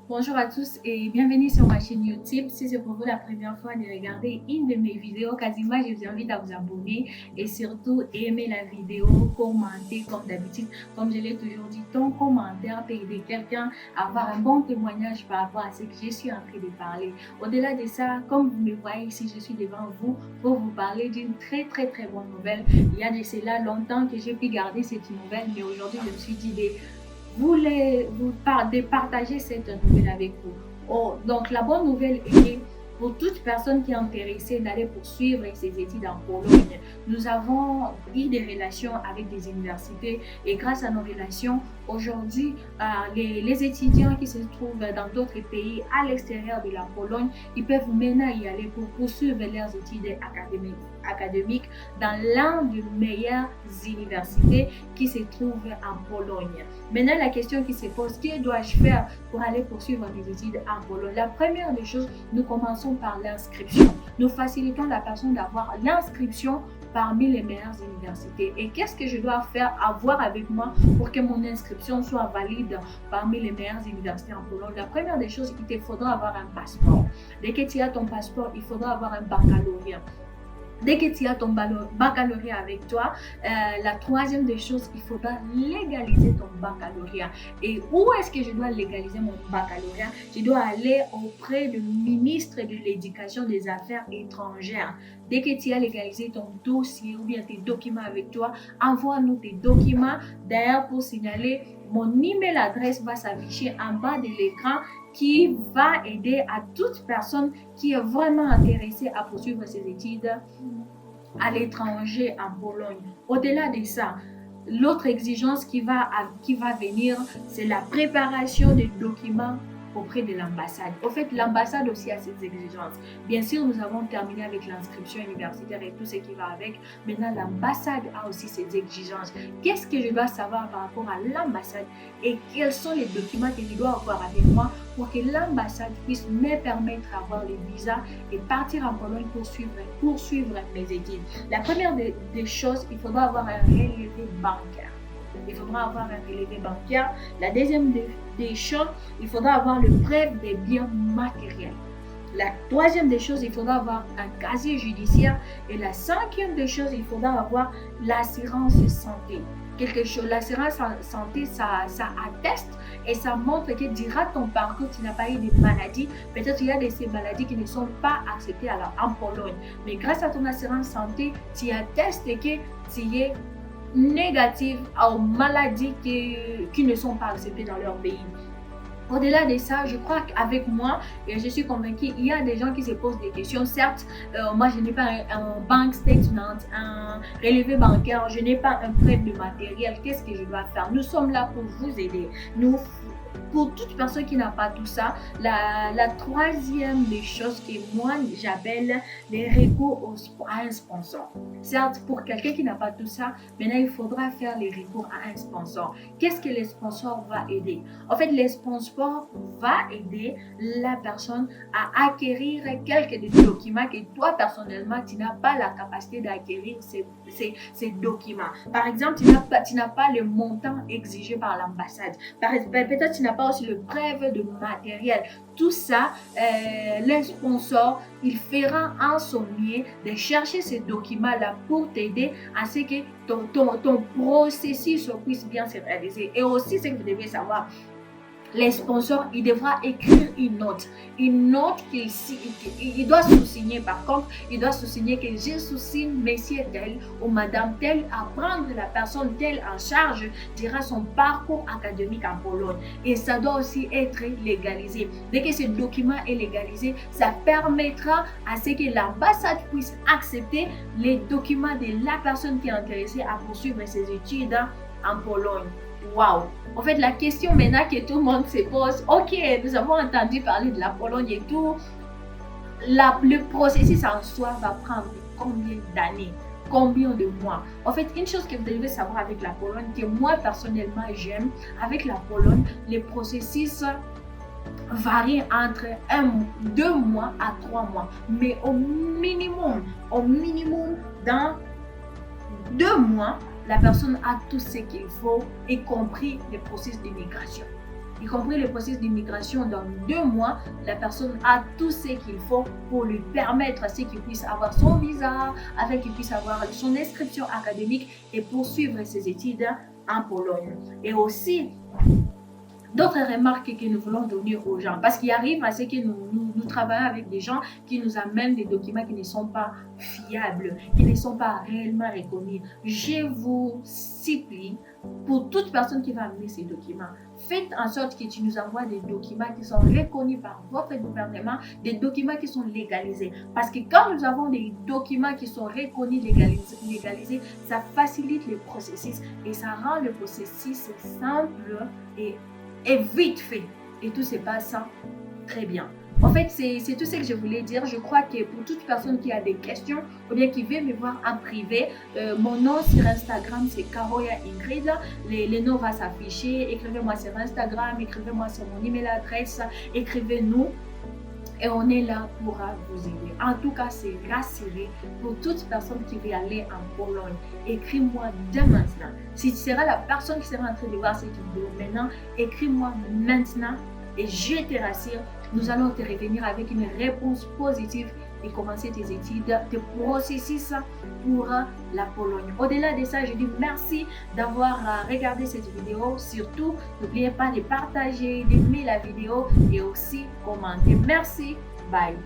Bonjour à tous et bienvenue sur ma chaîne YouTube. Si c'est pour vous la première fois de regarder une de mes vidéos, quasiment je vous invite à vous abonner et surtout aimer la vidéo, commenter comme d'habitude. Comme je l'ai toujours dit, ton commentaire peut aider quelqu'un à avoir un bon témoignage par rapport à ce que je suis en train de parler. Au-delà de ça, comme vous me voyez ici, je suis devant vous pour vous parler d'une très bonne nouvelle. Il y a de cela longtemps que j'ai pu garder cette nouvelle, mais aujourd'hui je me suis dit de partager cette nouvelle avec vous. Oh, donc, la bonne nouvelle est pour toute personne qui est intéressée d'aller poursuivre ses études en Pologne. Nous avons eu des relations avec des universités et grâce à nos relations, aujourd'hui, les étudiants qui se trouvent dans d'autres pays à l'extérieur de la Pologne, ils peuvent maintenant y aller pour poursuivre leurs études académiques dans l'une des meilleures universités qui se trouve en Pologne. Maintenant, la question qui se pose, que dois-je faire pour aller poursuivre mes études en Pologne? La première des choses, nous commençons par l'inscription. Nous facilitons la personne d'avoir l'inscription parmi les meilleures universités. Et qu'est-ce que je dois avoir avec moi pour que mon inscription soit valide parmi les meilleures universités en Pologne? La première des choses, il te faudra avoir un passeport. Dès que tu as ton passeport, il faudra avoir un baccalauréat. Dès que tu as ton baccalauréat avec toi, la troisième des choses, il faudra légaliser ton baccalauréat. Et où est-ce que je dois légaliser mon baccalauréat? Je dois aller auprès du ministre de l'Éducation des Affaires étrangères. Dès que tu as légalisé ton dossier ou bien tes documents avec toi, envoie-nous tes documents. D'ailleurs, pour signaler, mon email adresse va s'afficher en bas de l'écran qui va aider à toute personne qui est vraiment intéressée à poursuivre ses études à l'étranger en Pologne. Au-delà de ça, l'autre exigence qui va venir, c'est la préparation des documents auprès de l'ambassade. Au fait, l'ambassade aussi a ses exigences. Bien sûr, nous avons terminé avec l'inscription universitaire et tout ce qui va avec. Maintenant, l'ambassade a aussi ses exigences. Qu'est-ce que je dois savoir par rapport à l'ambassade et quels sont les documents que je dois avoir avec moi pour que l'ambassade puisse me permettre d'avoir les visas et partir en Pologne pour poursuivre mes études. La première des choses, il faudra avoir un relevé bancaire. Il faudra avoir un relevé bancaire. La deuxième des choses, il faudra avoir le prêt des biens matériels. La troisième des choses, il faudra avoir un casier judiciaire. Et la cinquième des choses, il faudra avoir l'assurance santé. L'assurance santé, ça atteste et ça montre que durant ton parcours, tu n'as pas eu de maladie. Peut-être il y a de ces maladies qui ne sont pas acceptées en Pologne. Mais grâce à ton assurance santé, tu attestes que tu es négatives aux maladies qui ne sont pas acceptées dans leur pays. Au-delà de ça, je crois qu'avec moi, et je suis convaincue, il y a des gens qui se posent des questions. Certes, moi, je n'ai pas un bank statement, un relevé bancaire, je n'ai pas un prêt de matériel. Qu'est-ce que je dois faire? Nous sommes là pour vous aider. Pour toute personne qui n'a pas tout ça, la troisième des choses que moi j'appelle les recours à un sponsor. Certes, pour quelqu'un qui n'a pas tout ça, maintenant il faudra faire les recours à un sponsor. Qu'est-ce que les sponsors va aider? En fait, les sponsors va aider la personne à acquérir quelques documents que toi personnellement tu n'as pas la capacité d'acquérir ces documents. Par exemple, tu n'as pas le montant exigé par l'ambassade. Peut-être tu n'as pas aussi le preuve de matériel. Tout ça, les sponsors, il fera en son mieux de chercher ces documents-là pour t'aider à ce que ton processus puisse bien se réaliser. Et aussi, ce que vous devez savoir, les sponsors, il devra écrire une note qu'il doit sous-signer. Par contre, il doit sous-signer que je sous-signe monsieur tel ou madame tel à prendre la personne telle en charge durant son parcours académique en Pologne. Et ça doit aussi être légalisé. Dès que ce document est légalisé, ça permettra à ce que l'ambassade puisse accepter les documents de la personne qui est intéressée à poursuivre ses études en Pologne. Waouh! En fait, la question maintenant que tout le monde se pose, ok, nous avons entendu parler de la Pologne et tout, le processus en soi va prendre combien d'années? Combien de mois? En fait, une chose que vous devez savoir avec la Pologne, que moi personnellement j'aime, avec la Pologne, les processus varient entre 2 mois à 3 mois. Mais au minimum, dans 2 mois, la personne a tout ce qu'il faut, y compris le processus d'immigration. y compris le processus d'immigration. Dans 2 mois, la personne a tout ce qu'il faut pour lui permettre à ce qu'il puisse avoir son visa, afin qu'il puisse avoir son inscription académique et poursuivre ses études en Pologne. Et aussi, d'autres remarques que nous voulons donner aux gens, parce qu'il arrive à ce que nous travaillons avec des gens qui nous amènent des documents qui ne sont pas fiables, qui ne sont pas réellement reconnus. Je vous supplie, pour toute personne qui va amener ces documents, faites en sorte que tu nous envoies des documents qui sont reconnus par votre gouvernement, des documents qui sont légalisés. Parce que quand nous avons des documents qui sont reconnus, légalisés, ça facilite le processus et ça rend le processus simple et vite fait. Et tout se passe très bien. En fait, c'est tout ce que je voulais dire. Je crois que pour toute personne qui a des questions ou bien qui veut me voir en privé, mon nom sur Instagram, c'est Karoya Ingrid. Le nom va s'afficher. Écrivez-moi sur Instagram, écrivez-moi sur mon email adresse, écrivez-nous. Et on est là pour vous aider. En tout cas, c'est rassuré pour toute personne qui veut aller en Pologne. Écris-moi dès maintenant. Si tu seras la personne qui sera en train de voir cette vidéo maintenant, écris-moi maintenant et je te rassure, nous allons te revenir avec une réponse positive et commencer tes études, tes processus pour la Pologne. Au-delà de ça, je dis merci d'avoir regardé cette vidéo. Surtout, n'oubliez pas de partager, d'aimer la vidéo et aussi commenter. Merci. Bye.